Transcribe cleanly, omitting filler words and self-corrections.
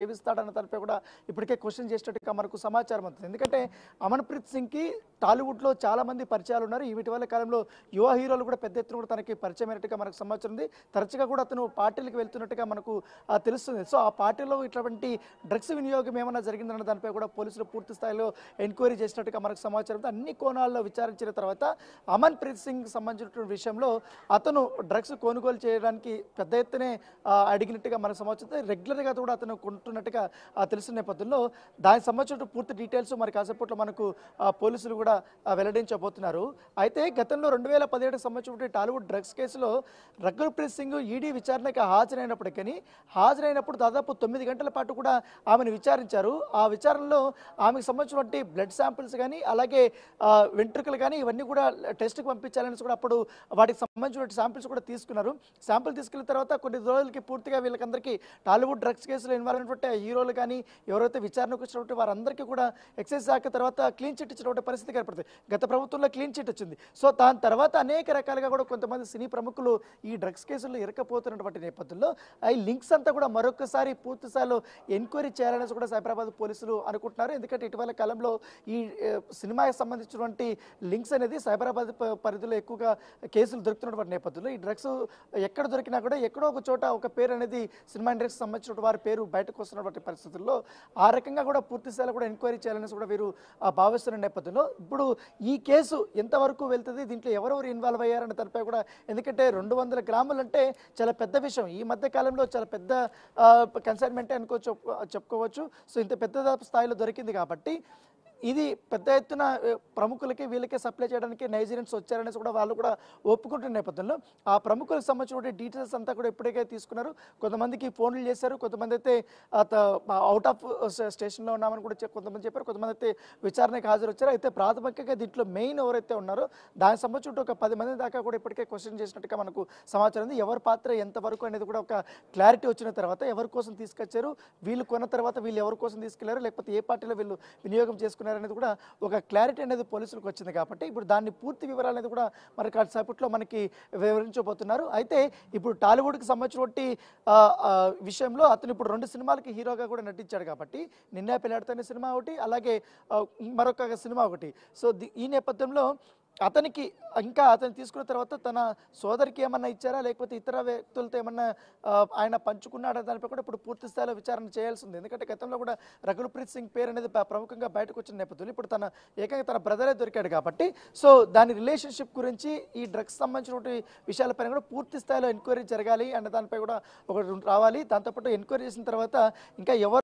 సేవిస్తాడన్న దానిపై కూడా ఇప్పటికే క్వశ్చన్ చేసినట్టుగా మనకు సమాచారం అవుతుంది. ఎందుకంటే అమన్‌ప్రీత్ సింగ్‌కి టాలీవుడ్‌లో చాలా మంది పరిచయాలు ఉన్నారు. ఇటీవల కాలంలో యువ హీరోలు కూడా పెద్ద ఎత్తున కూడా తనకి పరిచయం అయినట్టుగా మనకు సమాచారం ఉంది. తరచుగా కూడా అతను పార్టీలకు వెళ్తున్నట్టుగా మనకు తెలుస్తుంది. సో ఆ పార్టీలో ఇటువంటి డ్రగ్స్ వినియోగం ఏమైనా జరిగిందన్న దానిపై కూడా పోలీసులు పూర్తి స్థాయిలో ఎంక్వైరీ చేసినట్టుగా మనకు సమాచారం ఉంది. అన్ని కోణాల్లో విచారించిన తర్వాత అమన్‌ప్రీత్ సింగ్ సంబంధించినటువంటి విషయంలో అతను డ్రగ్స్ కొనుగోలు చేయడానికి పెద్ద ఎత్తునే అడిగినట్టుగా మనకు సమాచారం. రెగ్యులర్‌గా కూడా అతను కొంటున్నట్టుగా తెలిసిన నేపథ్యంలో దానికి సంబంధించిన పూర్తి డీటెయిల్స్ మరి కాసేపట్లో మనకు పోలీసులు కూడా వెల్లడించబోతున్నారు. అయితే గతంలో 2017కి సంబంధించిన టాలీవుడ్ డ్రగ్స్ కేసులో రకుల్‌ప్రీత్ సింగ్ ఈడీ విచారణకు హాజరైనప్పుడు దాదాపు 9 గంటల పాటు కూడా ఆమెను విచారించారు. ఆ విచారణలో ఆమెకు సంబంధించినటువంటి బ్లడ్ శాంపిల్స్ కానీ అలాగే వెంట్రుకలు కానీ ఇవన్నీ కూడా టెస్ట్కి పంపించాలని కూడా అప్పుడు వాటికి సంబంధించిన శాంపిల్స్ కూడా తీసుకున్నారు. శాంపిల్ తీసుకెళ్లిన తర్వాత కొన్ని రోజులకి పూర్తిగా వీళ్ళకందరికీ టాలీవుడ్ డ్రగ్స్ కేసులో ఇన్వాల్వ్ అయినటువంటి హీరోలు కానీ ఎవరైతే విచారణకు వచ్చినటువంటి వారందరికీ కూడా ఎక్సైజ్ శాఖ తర్వాత క్లీన్ చిట్ ఇచ్చినటువంటి పరిస్థితి ఏర్పడుతుంది. గత ప్రభుత్వంలో క్లీన్ చిట్ వచ్చింది. సో దాని తర్వాత అనేక రకాలుగా కూడా కొంతమంది సినీ ప్రముఖులు ఈ డ్రగ్స్ కేసుల్లో ఇరకపోతున్నటువంటి నేపథ్యంలో ఈ లింక్స్ అంతా కూడా మరొకసారి పూర్తి స్థాయిలో ఎంక్వైరీ చేయాలనేసి కూడా సైబరాబాద్ పోలీసులు అనుకుంటున్నారు. ఎందుకంటే ఇటీవల కాలంలో ఈ సినిమాకి సంబంధించినటువంటి లింక్స్ అనేది సైబరాబాద్ పరిధిలో ఎక్కువగా కేసులు దొరుకుతున్నటువంటి నేపథ్యంలో ఈ డ్రగ్స్ ఎక్కడ దొరికినా కూడా ఎక్కడో ఒక చోట ఒక పేరు అనేది సినిమా ఇండస్ట్రీకి సంబంధించిన వారి పేరు బయటకు వస్తున్నటువంటి పరిస్థితుల్లో ఆ రకంగా కూడా పూర్తి స్థాయిలో కూడా ఎంక్వైరీ చేయాలనేసి కూడా వీరు భావిస్తున్న నేపథ్యంలో ఇప్పుడు ఈ కేసు ఎంతవరకు వెళ్తుంది, దీంట్లో ఎవరెవరు ఇన్వాల్వ్ అయ్యారన్న దానిపై కూడా, ఎందుకంటే 200 గ్రాములు అంటే చాలా పెద్ద విషయం. ఈ మధ్య కాలంలో చాలా పెద్ద కన్సైన్మెంటే చెప్పుకోవచ్చు. సో ఇంత పెద్ద స్థాయిలో దొరికింది కాబట్టి ఇది పెద్ద ఎత్తున ప్రముఖులకి వీళ్ళకే సప్లై చేయడానికి నైజీరియన్స్ వచ్చారనేసి కూడా వాళ్ళు కూడా ఒప్పుకుంటున్న నేపథ్యంలో ఆ ప్రముఖులకు సంబంధించిన డీటెయిల్స్ అంతా కూడా ఇప్పటికే తీసుకున్నారు. కొంతమందికి ఫోన్లు చేశారు, కొంతమంది అయితే అవుట్ ఆఫ్ స్టేషన్లో ఉన్నామని కూడా కొంతమంది చెప్పారు, కొంతమంది అయితే విచారణకు హాజరు వచ్చారు. అయితే ప్రాథమికంగా దీంట్లో మెయిన్ ఎవరైతే ఉన్నారో దానికి సంబంధించి ఒక 10 మంది దాకా కూడా ఇప్పటికే క్వశ్చన్ చేసినట్టుగా మనకు సమాచారం ఉంది. ఎవరి పాత్ర ఎంతవరకు అనేది కూడా ఒక క్లారిటీ వచ్చిన తర్వాత ఎవరి కోసం తీసుకొచ్చారు, వీళ్ళు కొన్న తర్వాత వీళ్ళు ఎవరి కోసం తీసుకెళ్లారు, లేకపోతే ఏ పార్టీలో వీళ్ళు వినియోగం చేసుకున్నారు అనేది కూడా ఒక క్లారిటీ అనేది పోలీసులకు వచ్చింది. కాబట్టి ఇప్పుడు దాన్ని పూర్తి వివరాలు అనేది కూడా మరి కాసేపట్లో మనకి వివరించబోతున్నారు. అయితే ఇప్పుడు టాలీవుడ్కి సంబంధించినటువంటి విషయంలో అతను ఇప్పుడు 2 సినిమాలకి హీరోగా కూడా నటించాడు. కాబట్టి నిన్నే పెళ్లాడతానే సినిమా ఒకటి, అలాగే మరొక సినిమా ఒకటి. సో ఈ నేపథ్యంలో అతనికి ఇంకా అతను తీసుకున్న తర్వాత తన సోదరికి ఏమన్నా ఇచ్చారా, లేకపోతే ఇతర వ్యక్తులతో ఏమన్నా ఆయన పంచుకున్నాడా దానిపై కూడా ఇప్పుడు పూర్తి స్థాయిలో విచారణ చేయాల్సి ఉంది. ఎందుకంటే గతంలో కూడా రకుల్‌ప్రీత్ సింగ్ పేరు అనేది ప్రముఖంగా బయటకు వచ్చిన నేపథ్యంలో ఇప్పుడు ఏకంగా తన బ్రదరే దొరికాడు. కాబట్టి సో దాని రిలేషన్షిప్ గురించి ఈ డ్రగ్స్ సంబంధించిన విషయాలపైన కూడా పూర్తి స్థాయిలో ఎంక్వైరీ జరగాలి అన్న దానిపై కూడా ఒకటి రావాలి. దాంతోపాటు ఎంక్వైరీ చేసిన తర్వాత ఇంకా ఎవరు